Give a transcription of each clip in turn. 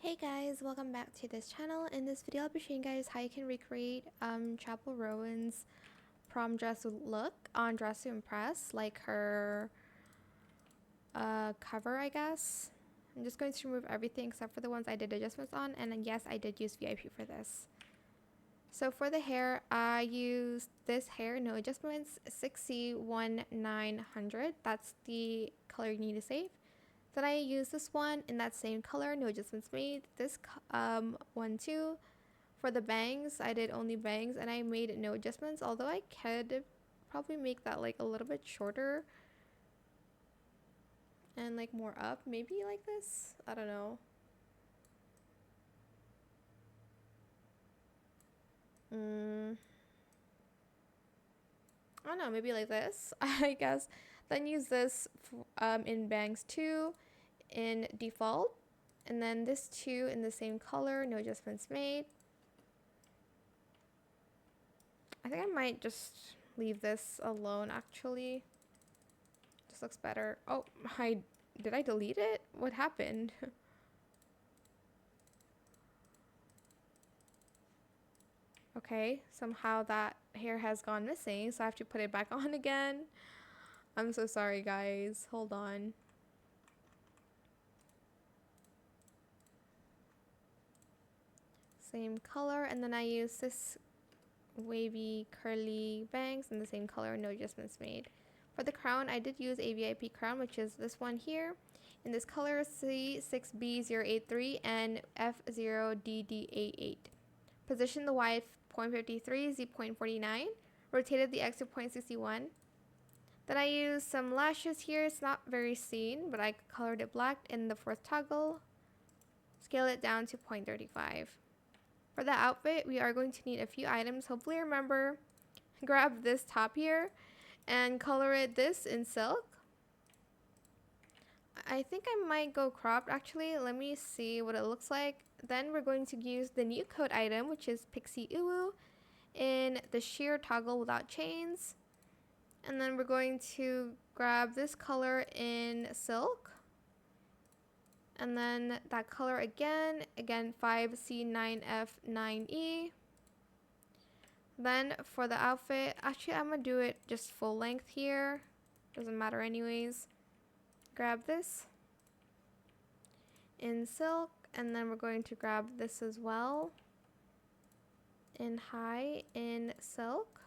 Hey guys, welcome back to this channel. In this video, I'll be showing you guys how you can recreate Chappell Roan's prom dress look on Dress to Impress, like her cover, I guess. I'm just going to remove everything except for the ones I did adjustments on, and then yes, I did use VIP for this. So for the hair, I used this hair, no adjustments, 6C1900. That's the color you need to save. Then I use this one in that same color, no adjustments made. This one too. For the bangs, I did only bangs and I made no adjustments, although I could probably make that like a little bit shorter and like more up, maybe like this. I don't know. I don't know, maybe like this, I guess. Then use this in bangs too, in default, and then this too in the same color, no adjustments made. I think I might just leave this alone actually. This looks better. Oh, did I delete it? What happened? Okay, somehow that hair has gone missing, so I have to put it back on again. I'm so sorry guys, hold on. Same color, and then I use this wavy curly bangs in the same color, no adjustments made. For the crown, I did use a VIP crown, which is this one here, in this color C6B083 and F0DDA8. Position the Y 0.53, Z 0.49, rotated the X to 0.61. Then I used some lashes here. It's not very seen, but I colored it black in the fourth toggle. Scale it down to 0.35. For the outfit, we are going to need a few items. Hopefully remember, grab this top here and color it this in silk. I think I might go cropped actually. Let me see what it looks like. Then we're going to use the new coat item, which is Pixie Uwu, in the sheer toggle without chains. And then we're going to grab this color in silk. And then that color again 5C9F9E. Then for the outfit, actually I'm gonna do it just full length here. Doesn't matter anyways. Grab this in silk, and then we're going to grab this as well in high in silk.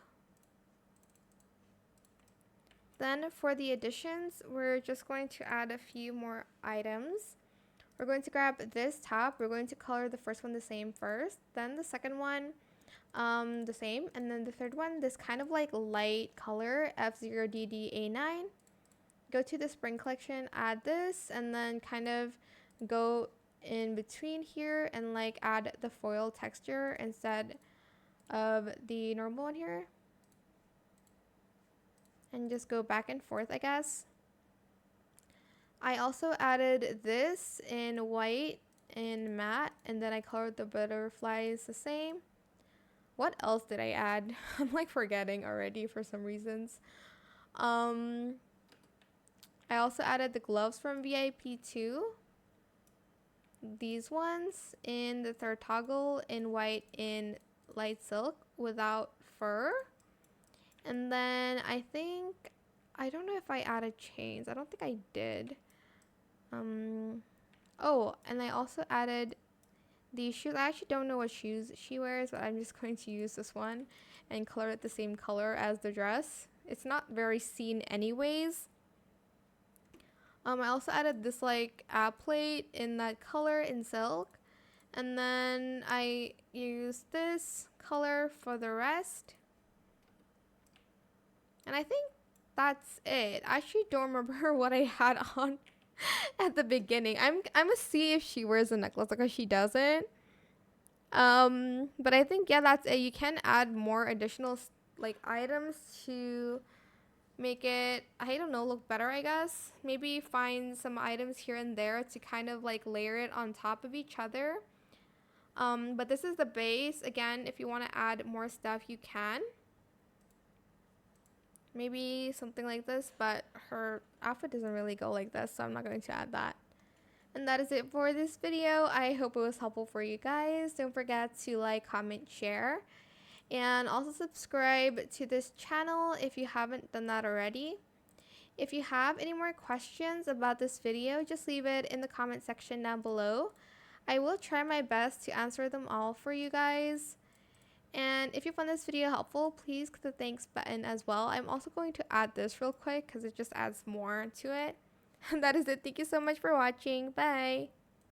Then for the additions, we're just going to add a few more items. We're going to grab this top. We're going to color the first one the same first, then the second one the same, and then the third one this kind of like light color, F0DDA9. Go to the spring collection, add this, and then kind of go in between here and like add the foil texture instead of the normal one here, and just go back and forth, I guess. I also added this in white and matte, and then I colored the butterflies the same. What else did I add? I'm like forgetting already for some reasons. I also added the gloves from VIP too. These ones in the third toggle in white in light silk without fur. And then I don't know if I added chains. I don't think I did. Oh, and I also added these shoes. I actually don't know what shoes she wears, but I'm just going to use this one and color it the same color as the dress. It's not very seen anyways. I also added this like ab plate in that color in silk, and then I used this color for the rest. And I think that's it. I actually don't remember what I had on at the beginning. I'm gonna see if she wears a necklace because she doesn't. But I think yeah, that's it. You can add more additional like items to make it, I don't know, look better, I guess. Maybe find some items here and there to kind of like layer it on top of each other. But this is the base. Again, if you want to add more stuff, you can. Maybe something like this, but her outfit doesn't really go like this, so I'm not going to add that. And that is it for this video. I hope it was helpful for you guys. Don't forget to like, comment, share, and also subscribe to this channel if you haven't done that already. If you have any more questions about this video, just leave it in the comment section down below. I will try my best to answer them all for you guys. And if you found this video helpful, please click the thanks button as well. I'm also going to add this real quick because it just adds more to it. And that is it. Thank you so much for watching. Bye.